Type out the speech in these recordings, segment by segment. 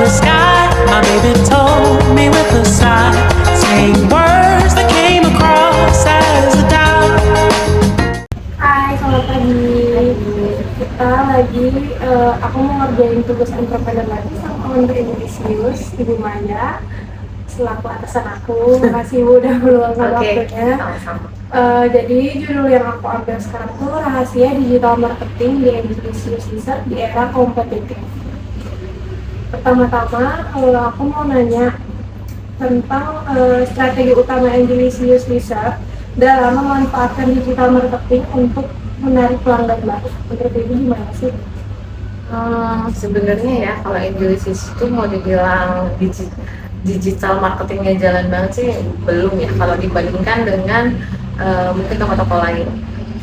the sky. My baby told me with a sigh, saying words that came across as a doubt. Hai, selamat pagi. Kita lagi, aku mau ngerjain tugas entrepreneur lagi sama temen Indonesia, Ibu Maya, selaku atasan aku. Makasih Ibu udah meluangkan waktunya. Sama-sama. Jadi judul yang aku ambil sekarang tuh rahasia digital marketing di Indonesia Research di era kompetitif. Pertama-tama, aku mau nanya tentang strategi utama Indonesia Research dalam memanfaatkan digital marketing untuk menarik pelanggan baru. Menurut Ibu gimana sih? Sebenarnya ya kalau Indonesis itu mau dibilang digital marketingnya jalan banget sih belum ya kalau dibandingkan dengan mungkin toko-toko lain.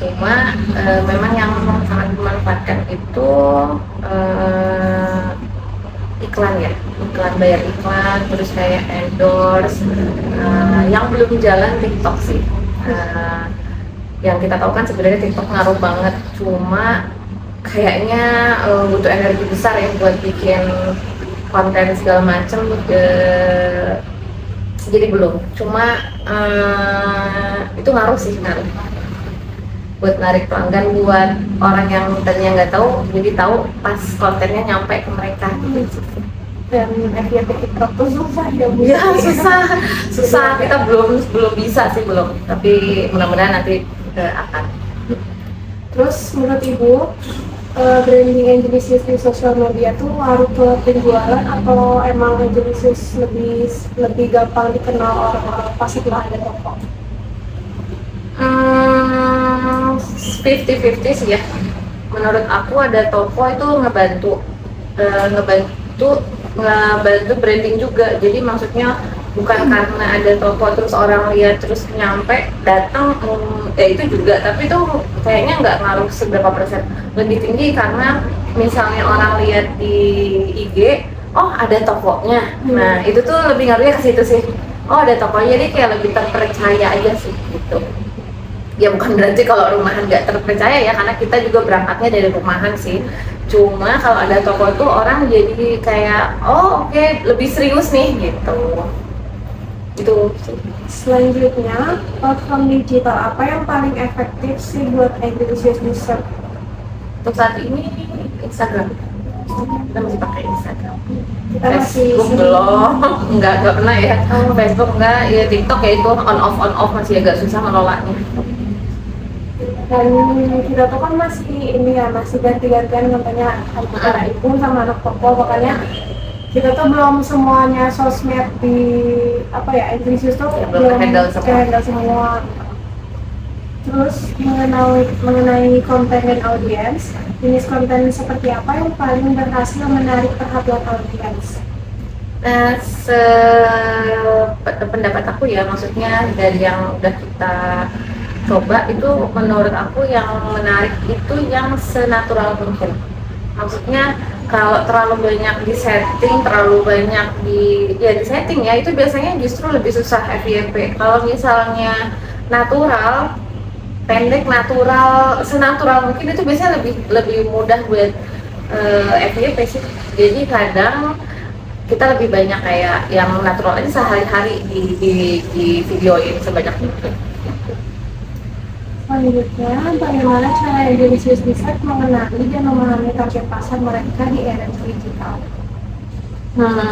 Cuma memang yang sangat dimanfaatkan itu iklan ya, iklan, bayar iklan, terus kayak endorse. Yang belum jalan TikTok sih. Yang kita tahu kan sebenarnya TikTok ngaruh banget, cuma kayaknya butuh energi besar ya buat bikin konten segala macam. Jadi belum, cuma itu ngaruh sih, ngaruh buat narik pelanggan, buat orang yang tadinya nggak tahu jadi tahu pas kontennya nyampe ke mereka gitu. Dan FYP TikTok tuh susah ya Bu? Ya susah, kita belum bisa sih, belum, tapi mudah-mudahan nanti akan. Terus menurut Ibu, branding Indonesia di sosial media tuh ngaruh ke penjualan atau emang Indonesia lebih gampang dikenal orang-orang pas setelah ada toko? 50-50 sih ya. Menurut aku ada toko itu ngebantu branding juga. Jadi maksudnya bukan karena ada toko terus orang lihat terus nyampe datang, ya itu juga, tapi itu kayaknya nggak ngaruh seberapa persen. Lebih tinggi karena misalnya orang lihat di IG, oh ada tokonya. Nah itu tuh lebih ngaruhnya ke situ sih. Oh ada tokonya, jadi kayak lebih terpercaya aja sih gitu. Ya bukan berarti kalau rumahan nggak terpercaya ya, karena kita juga berangkatnya dari rumahan sih. Cuma kalau ada toko itu orang jadi kayak oh oke, lebih serius nih gitu. Itu sih. Selanjutnya, platform digital apa yang paling efektif sih buat Indonesia user? Untuk saat ini Instagram, kita masih pakai Instagram. Kita masih Facebook belum, nggak pernah ya. Facebook enggak, ya TikTok ya itu on off masih agak susah menolaknya. Dan kita tuh kan masih ini ya, masih ganti-gantian namanya antara ibu sama anak toko, makanya kita tuh belum semuanya sosmed di apa ya, Indonesia tuh Ya, belum handle semua. Terus mengenai konten dan audiens, jenis konten seperti apa yang paling berhasil menarik perhatian audiens? Nah, pendapat aku ya, maksudnya dari yang udah kita coba itu, menurut aku yang menarik itu yang senatural mungkin. Maksudnya kalau terlalu banyak di setting, terlalu banyak di setting ya, itu biasanya justru lebih susah FYP. Kalau misalnya natural, pendek, natural, senatural mungkin itu biasanya lebih mudah buat FYP sih. Jadi kadang kita lebih banyak kayak yang natural aja sehari-hari di videoin sebanyak mungkin. Selanjutnya, bagaimana cara Indonesia Research mengenali dan memahami target pasar mereka di era digital?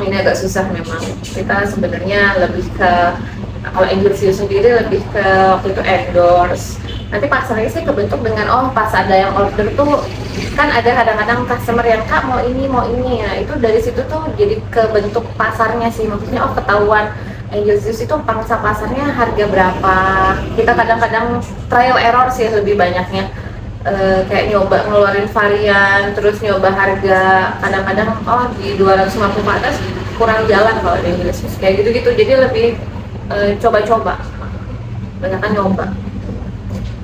Ini agak susah memang. Kita sebenarnya lebih ke, kalau Indonesia sendiri lebih ke waktu itu endorse. Nanti pasarnya sih kebentuk dengan pas ada yang order tuh kan ada kadang-kadang customer yang kak mau ini ya, itu dari situ tuh jadi kebentuk pasarnya sih. Maksudnya ketahuan Angel Juice itu pangsa pasarnya harga berapa. Kita kadang-kadang trial error sih lebih banyaknya, kayak nyoba ngeluarin varian, terus nyoba harga, kadang-kadang di 250 ke atas kurang jalan kalau di Angel Juice kayak gitu-gitu. Jadi lebih coba-coba, banyakan nyoba.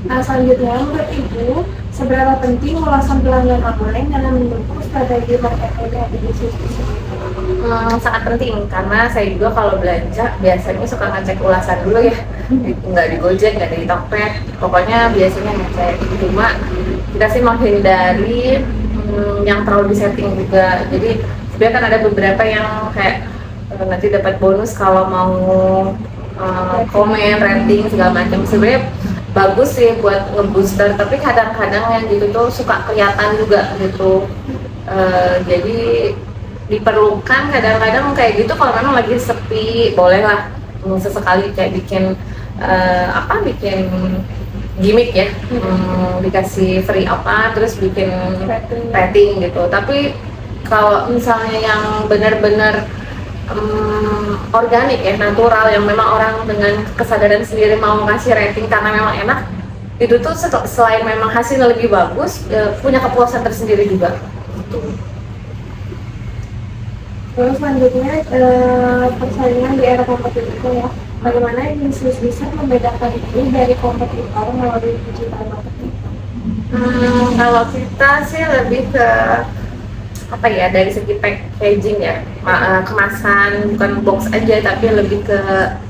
Nah, selanjutnya, menurut Ibu, seberapa penting ulasan pelanggan online dalam mendukung strategi marketing Indonesia Research? Sangat penting, karena saya juga kalau belanja biasanya suka ngecek ulasan dulu ya. Nggak di Gojek, nggak di Tokped, pokoknya biasanya ngecek. Cuma kita sih menghindari yang terlalu di setting juga. Jadi Sebenarnya kan ada beberapa yang kayak nanti dapat bonus kalau mau komen, rating segala macam. Sebenarnya bagus sih buat ngebooster, tapi kadang-kadang yang gitu tuh suka kelihatan juga gitu. Jadi diperlukan kadang-kadang kayak gitu kalau memang lagi sepi, bolehlah sesekali kayak bikin bikin gimmick ya, dikasih free apa terus bikin rating gitu. Tapi kalau misalnya yang benar-benar organik ya, natural, yang memang orang dengan kesadaran sendiri mau ngasih rating karena memang enak, itu tuh selain memang hasilnya lebih bagus, punya kepuasan tersendiri juga gitu. Terus selanjutnya persaingan di era kompetitif ya. Bagaimana bisnis bisa membedakan ini dari kompetitor melalui digital marketing? Kalau kita sih lebih ke apa ya, dari segi packaging ya, kemasan, bukan box aja tapi lebih ke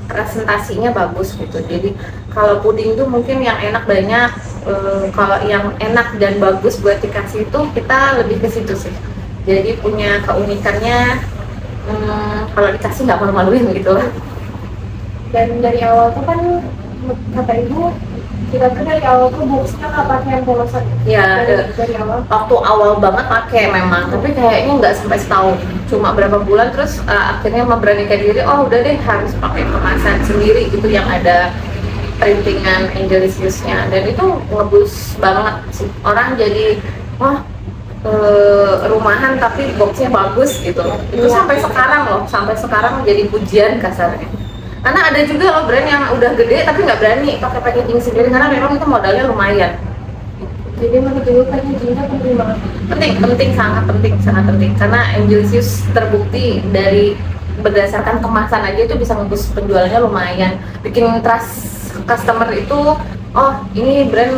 presentasinya bagus gitu. Jadi kalau puding tuh mungkin yang enak banyak, kalau yang enak dan bagus buat dikasih itu kita lebih ke situ sih. Jadi punya keunikannya, kalau dikasih nggak malu-maluin gitu lah. Dan dari awal tuh kan kata ibu, kita tuh dari awal tuh boxnya nggak pakai yang polosan Ya, dari awal. waktu awal banget pakai memang, tapi kayaknya nggak sampai setahun, cuma berapa bulan terus akhirnya memberanikan diri, oh udah deh harus pakai kemasan sendiri gitu yang ada printingan Angelisiusnya, dan itu ngebus banget sih, orang jadi wah rumahan tapi boxnya bagus gitu. Itu sampai sekarang loh, sampai sekarang jadi pujian kasarnya. Karena ada juga loh brand yang udah gede tapi nggak berani pakai packaging sendiri karena memang itu modalnya lumayan. Jadi menurut ibu packagingnya penting banget. Penting, sangat penting karena Angelisius terbukti dari berdasarkan kemasan aja itu bisa ngebus penjualannya lumayan, bikin trust customer itu, oh ini brand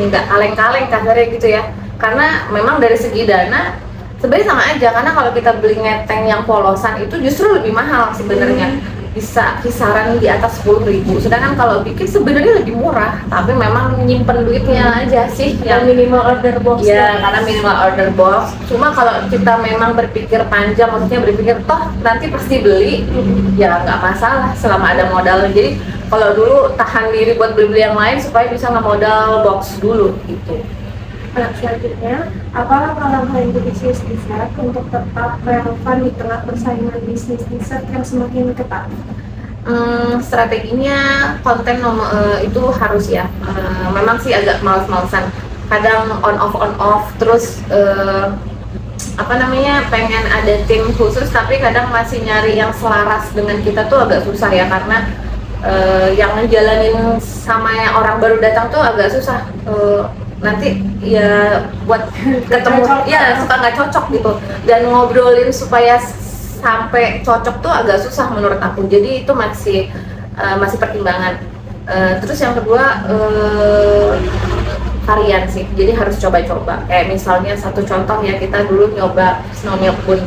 nggak kaleng-kaleng kasarnya gitu ya. Karena memang dari segi dana sebenarnya sama aja, karena kalau kita beli ngeteng yang polosan itu justru lebih mahal sebenarnya, bisa kisaran di atas 10.000. Sedangkan kalau bikin sebenarnya lebih murah, tapi memang nyimpen duitnya aja sih yang minimal order box ya, karena minimal order box. Cuma kalau kita memang berpikir panjang, maksudnya berpikir toh nanti pasti beli, ya nggak masalah selama ada modal. Jadi kalau dulu tahan diri buat beli-beli yang lain supaya bisa ngemodal box dulu gitu. Nah, selanjutnya, apa langkah-langkah yang bisnis bisa untuk tetap relevan di tengah persaingan bisnis riset yang semakin ketat? Strateginya konten itu harus ya, memang sih agak males-malesan, kadang on off terus pengen ada tim khusus tapi kadang masih nyari yang selaras dengan kita tuh agak susah ya, karena yang ngejalanin sama yang orang baru datang tuh agak susah. Nanti ya buat ketemu ya suka nggak cocok gitu, dan ngobrolin supaya sampai cocok tuh agak susah menurut aku. Jadi itu masih pertimbangan. Terus yang kedua, varian sih, jadi harus coba-coba. Kayak misalnya satu contoh ya, kita dulu nyoba Snow Milk Bun.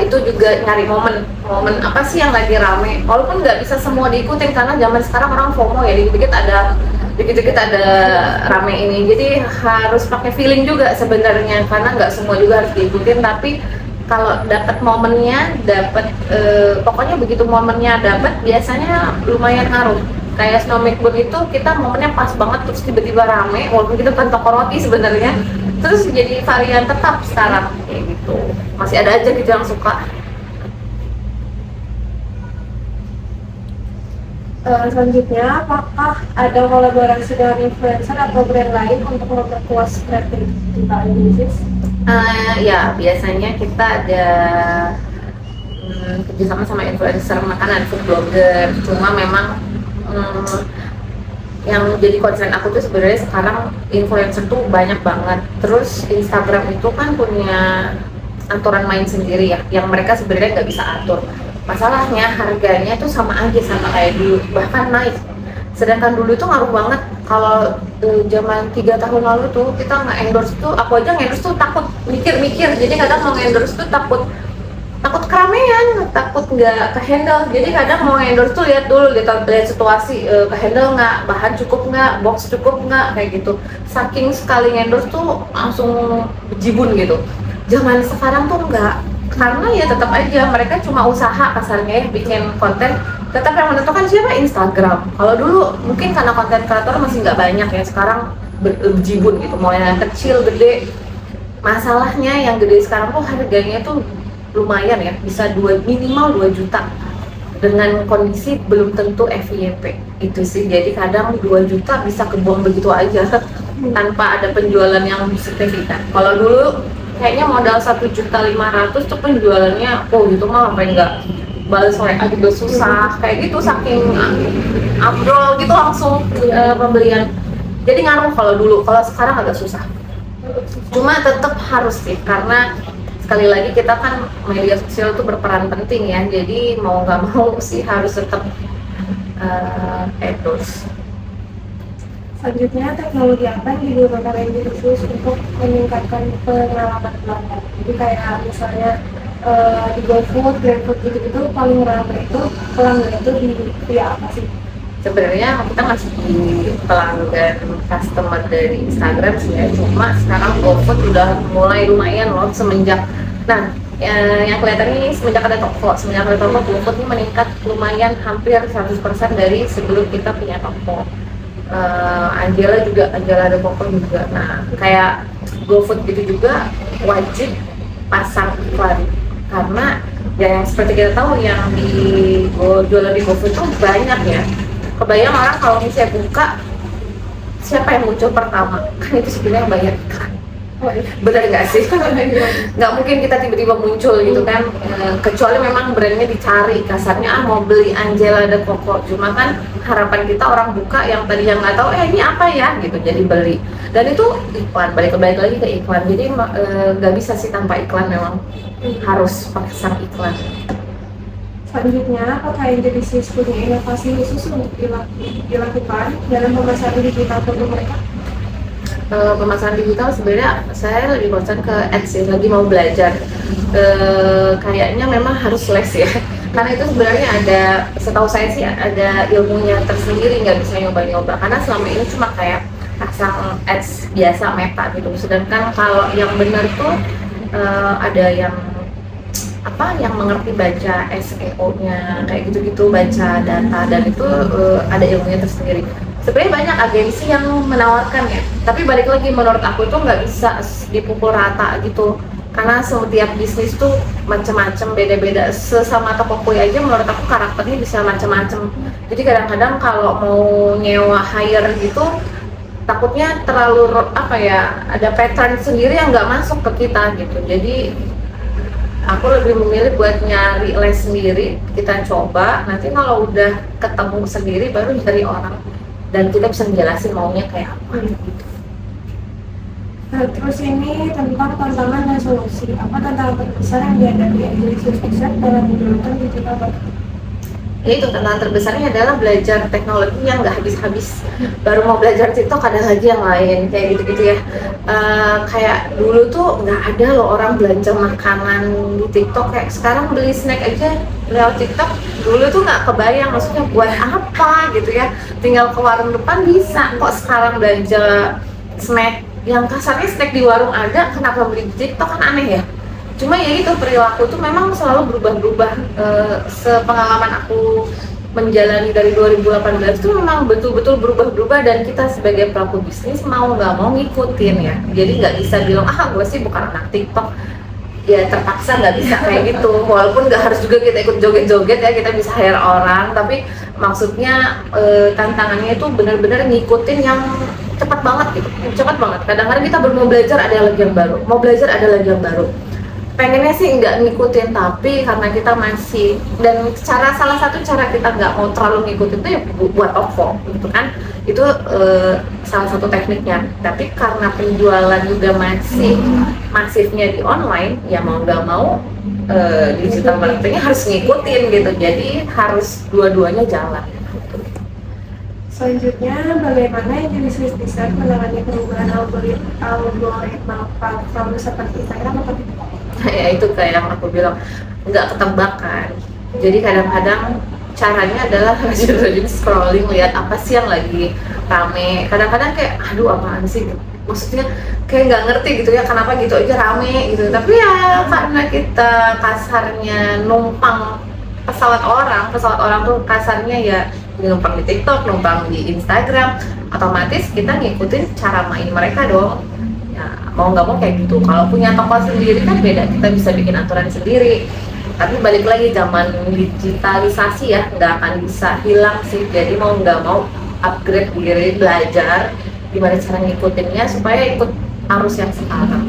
Itu juga nyari momen apa sih yang lagi rame, walaupun nggak bisa semua diikutin karena zaman sekarang orang FOMO ya, dikit-dikit ada rame ini. Jadi harus pakai feeling juga sebenarnya, karena nggak semua juga harus diikutin. Tapi kalau dapat momennya, pokoknya begitu momennya dapat, biasanya lumayan ngaruh. Kayak Snow Milk Bun itu kita momennya pas banget, terus tiba-tiba rame, walaupun kita bukan toko roti sebenarnya, terus jadi varian tetap sekarang kayak gitu. Masih ada aja gitu yang suka. Selanjutnya, apakah ada kolaborasi dengan influencer atau brand lain untuk memperkuat strategi digital bisnis? Ya, biasanya kita ada kerjasama sama influencer makanan, food blogger. Cuma memang yang jadi concern aku tuh sebenarnya sekarang influencer tuh banyak banget. Terus Instagram itu kan punya aturan main sendiri ya, yang mereka sebenarnya nggak bisa atur. Masalahnya harganya tuh sama aja sama kayak dulu, bahkan naik. Sedangkan dulu itu ngaruh banget. Kalau zaman 3 tahun lalu tuh kita nge-endorse tuh, aku aja nge-endorse tuh takut mikir-mikir. Jadi kadang mau nge-endorse tuh takut keramaian, takut nggak ke-handle. Jadi kadang mau nge-endorse tuh lihat dulu, lihat situasi, ke-handle nggak, bahan cukup nggak, box cukup nggak, kayak gitu. Saking sekali nge-endorse tuh langsung bejibun gitu. Zaman sekarang tuh enggak, karena ya tetap aja mereka cuma usaha kasarnya ya bikin konten, tetap yang menentukan siapa Instagram. Kalau dulu mungkin karena konten kreator masih nggak banyak ya, sekarang berjibun gitu, mau yang kecil gede. Masalahnya yang gede sekarang tuh harganya tuh lumayan ya, bisa minimal 2 juta dengan kondisi belum tentu FYP itu sih. Jadi kadang 2 juta bisa kebuang begitu aja tanpa ada penjualan yang signifikan. Kalau dulu kayaknya modal 1.500.000 tuh penjualannya gitu mah sampai nggak balas WA juga susah kayak gitu, saking ambrol gitu langsung pembelian. Jadi ngaruh kalau dulu, kalau sekarang agak susah. Cuma tetap harus sih, karena sekali lagi kita kan media sosial itu berperan penting ya, jadi mau nggak mau sih harus tetap endorse. Selanjutnya, teknologi apa yang digunakan Angel Khusus untuk meningkatkan pengalaman pelanggan? Jadi kayak misalnya di GoFood, GrabFood gitu-gitu paling ramai itu pelanggan itu di via apa sih? Sebenarnya kita masih di pelanggan customer dari Instagram sih ya, cuma sekarang GoFood udah mulai lumayan loh semenjak, nah yang kelihatan ini semenjak ada toko GoFood ini meningkat lumayan, hampir 100% dari sebelum kita punya toko. Angela ada toko juga. Nah kayak GoFood gitu juga wajib pasang iklan, karena ya yang seperti kita tahu yang jualan di GoFood tuh banyak ya. Kebayang orang kalau misalnya buka, siapa yang muncul pertama? Kan itu sebenarnya bayar iklan. Benar nggak sih? Nggak mungkin kita tiba-tiba muncul gitu kan, kecuali memang brandnya dicari, kasarnya mau beli Angela de Coco. Cuma kan harapan kita orang buka yang tadi yang nggak tahu ini apa ya gitu, jadi beli. Dan itu iklan, balik lagi ke iklan. Jadi nggak bisa sih tanpa iklan, memang harus pasang iklan. Selanjutnya, apakah Angel Khusus punya inovasi khusus untuk dilakukan dalam pemasaran digital produk mereka? Pemasaran digital sebenarnya saya lebih concern ke ads ya, lagi mau belajar. Kayaknya memang harus les ya, karena itu sebenarnya ada, setahu saya sih ada ilmunya tersendiri, nggak bisa nyoba-nyoba, karena selama ini cuma kayak pasang ads biasa meta gitu. Sedangkan kalau yang benar tuh ada yang yang mengerti baca SEO-nya kayak gitu-gitu, baca data, dan itu ada ilmunya tersendiri. Sebenarnya banyak agensi yang menawarkan ya, tapi balik lagi menurut aku itu nggak bisa dipukul rata gitu, karena setiap bisnis tuh macam-macam, beda-beda. Sesama toko kue aja menurut aku karakternya bisa macam-macam. Jadi kadang-kadang kalau mau nyewa hire gitu, takutnya terlalu ada pattern sendiri yang nggak masuk ke kita gitu. Jadi aku lebih memilih buat nyari les sendiri, kita coba, nanti kalau udah ketemu sendiri baru cari orang dan kita bisa menjelasin maunya kayak apa gitu. Nah, terus ini tentang tantangan dan solusi. Apa tantangan terbesar yang dihadapi Angel Khusus dalam menjalankan digital marketing? Ya itu, tantangan terbesarnya adalah belajar teknologi yang nggak habis-habis. Baru mau belajar TikTok ada lagi yang lain kayak gitu-gitu ya. Kayak dulu tuh nggak ada loh orang belanja makanan di TikTok, kayak sekarang beli snack aja lewat TikTok. Dulu tuh nggak kebayang, maksudnya buat apa gitu ya, tinggal ke warung depan bisa. Kok sekarang belanja snack yang kasarnya snack di warung ada, kenapa beli di TikTok, kan aneh ya. Cuma ya itu, perilaku tuh memang selalu berubah-berubah. Sepengalaman aku menjalani dari 2018 itu memang betul-betul berubah-berubah, dan kita sebagai pelaku bisnis mau nggak mau ngikutin ya. Jadi nggak bisa bilang gue sih bukan anak TikTok, ya terpaksa nggak bisa kayak gitu. Walaupun nggak harus juga kita ikut joget-joget ya, kita bisa hire orang, tapi maksudnya tantangannya itu benar-benar ngikutin yang cepat banget gitu, cepat banget. Kadang-kadang kita baru mau belajar ada lagi yang baru, mau belajar ada lagi yang baru. Pengennya sih nggak ngikutin, tapi karena kita masih, dan salah satu cara kita nggak mau terlalu ngikutin itu ya buat toko gitu kan, itu salah satu tekniknya. Tapi karena penjualan juga masih masifnya di online, ya mau nggak mau digital marketingnya harus ngikutin gitu, jadi harus dua-duanya jalan. Selanjutnya, bagaimana Angel Khusus bisa menangani perubahan algoritma platform seperti Instagram atau TikTok? Ya itu kayak yang aku bilang, nggak ketebak kan. Jadi kadang-kadang caranya adalah rajin-rajin scrolling, lihat apa sih yang lagi rame. Kadang-kadang kayak aduh apaan sih, maksudnya kayak nggak ngerti gitu ya kenapa gitu aja rame gitu, tapi ya karena kita kasarnya numpang pesawat orang tuh kasarnya ya numpang di TikTok, numpang di Instagram, otomatis kita ngikutin cara main mereka dong. Ya, mau nggak mau kayak gitu. Kalau punya toko sendiri kan beda, kita bisa bikin aturan sendiri. Tapi balik lagi zaman digitalisasi ya, nggak akan bisa hilang sih. Jadi mau nggak mau upgrade diri, belajar gimana cara ngikutinnya supaya ikut arus yang sekarang.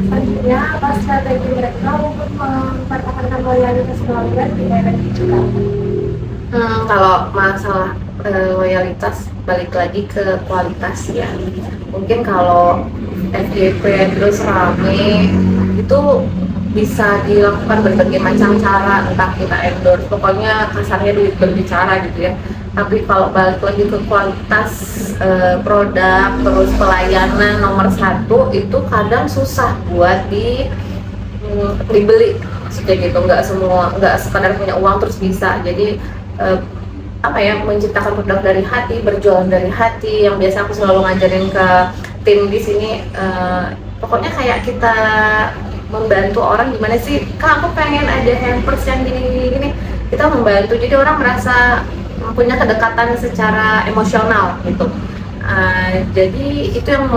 Selanjutnya, apa strategi mereka untuk mempertahankan loyalitas pelanggan di era digital? Kalau masalah loyalitas balik lagi ke kualitas ya. Mungkin kalau FYP terus rame itu bisa dilakukan berbagai macam cara, entah kita endorse, pokoknya kasarnya duit berbicara gitu ya. Tapi kalau balik lagi ke kualitas produk terus pelayanan nomor satu itu kadang susah buat dibeli kayak gitu. Nggak sekadar punya uang terus bisa. Jadi apa ya, menciptakan produk dari hati, berjualan dari hati, yang biasa aku selalu ngajarin ke tim di sini. Pokoknya kayak kita membantu orang gimana sih, Kak aku pengen ada hampers yang gini, kita membantu, jadi orang merasa punya kedekatan secara emosional gitu. Jadi itu yang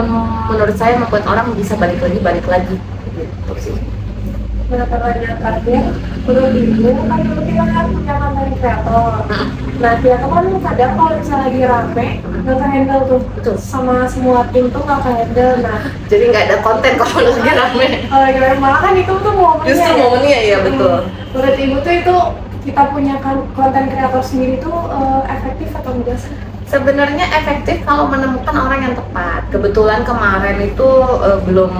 menurut saya membuat orang bisa balik lagi gitu sih. Nah, terakhir, menurut ibu kan dulu kita kan punya konten kreator. Nah, dia tuh kan kadang kalau misalnya lagi rame, nggak ke-handle tuh. Betul. Sama semua tim tuh nggak ke-handle. Nah, Jadi nggak ada konten kalau lagi rame. kalau lagi rame malah kan itu tuh momennya. Justru ya. momennya ya, betul. Menurut ibu tuh itu kita punya konten kreator sendiri tuh efektif atau enggak sih? Sebenarnya efektif kalau menemukan orang yang tepat. Kebetulan kemarin itu belum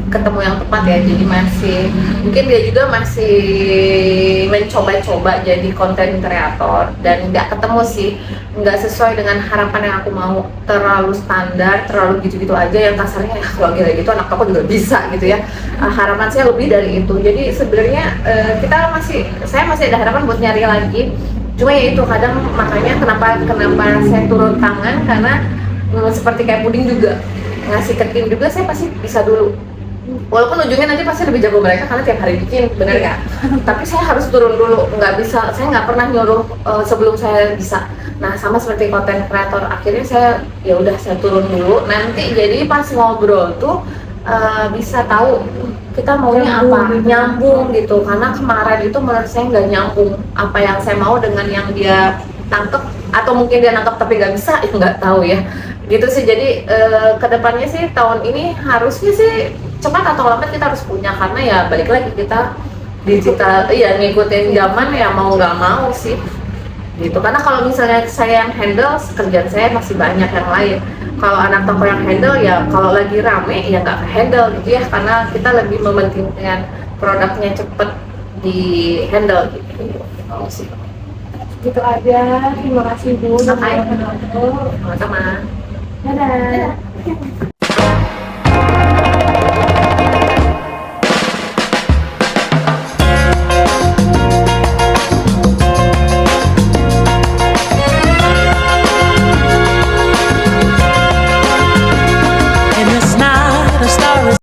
ketemu yang tepat ya, jadi mungkin dia juga masih mencoba-coba jadi konten kreator dan nggak ketemu sih, nggak sesuai dengan harapan yang aku mau. Terlalu standar, terlalu gitu-gitu aja, yang kasarnya ya kalau gitu anak toko juga bisa gitu ya. Harapan saya lebih dari itu. Jadi sebenarnya saya masih ada harapan buat nyari lagi. Cuma ya itu kadang, makanya kenapa saya turun tangan, karena seperti kayak puding juga, ngasih ke tim juga saya pasti bisa dulu, walaupun ujungnya nanti pasti lebih jago mereka karena tiap hari bikin, bener nggak? Tapi saya harus turun dulu, nggak bisa, saya nggak pernah nyuruh sebelum saya bisa. Nah sama seperti konten kreator, akhirnya saya turun dulu, nanti jadi pas ngobrol tuh bisa tahu kita maunya apa, nyambung gitu. Karena kemarin itu menurut saya nggak nyambung apa yang saya mau dengan yang dia tangkep, atau mungkin dia nangkep tapi nggak bisa, itu nggak tahu ya gitu sih. Jadi kedepannya sih tahun ini harusnya sih cepat atau lambat kita harus punya, karena ya balik lagi kita digital ya, ngikutin zaman ya, mau nggak mau sih gitu. Karena kalau misalnya saya yang handle, kerjaan saya masih banyak yang lain. Kalau anak toko yang handle ya, kalau lagi rame ya nggak handle gitu ya, karena kita lebih mementingkan produknya cepet di handle gitu. Gitu aja, terima kasih Bu. Sama-sama. Dadah. Dadah.